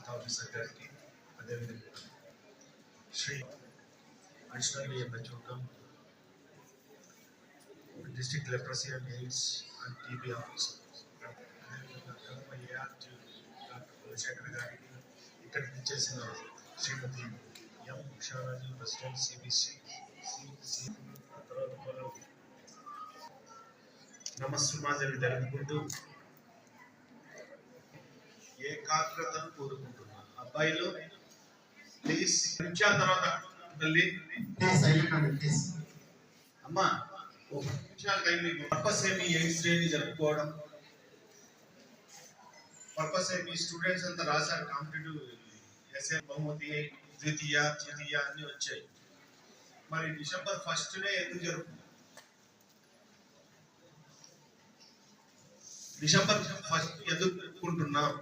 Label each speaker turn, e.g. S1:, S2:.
S1: Health officer గారికి, అదేవిధంగా Shri additional MHO district leprosy and AIDS and TB officer, అదేవిధంగా ART doctor Kulasekhar గారికి, ఇక్కడికి ఇచ్చేసిన Shrimati M Usharani president CBC నమస్సుమాంజలి జరుపుకుంటూ ఏకాగ్రతను కోరుకుంటున్నాను. అబ్బాయిలు ప్లీజ్ నిమిషాల తర్వాత తల్లి అమ్మా ఒక నిమిషాలు టైం మీకు. పర్పస్ ఏమి ఎయిడ్స్ డేని జరుపుకోవడం, పర్పస్ ఏమి స్టూడెంట్స్ అంతా రాశారు కాంపిటేటివ్ ఎస్ఏ బహుమతి ద్వితీయ తృతీయ అన్ని వచ్చాయి. మరి డిసెంబర్ 1 ఎందుకు జరుపుకుంటాం? డిసెంబర్ 1 ఎందుకు జరుపుకుంటున్నాం?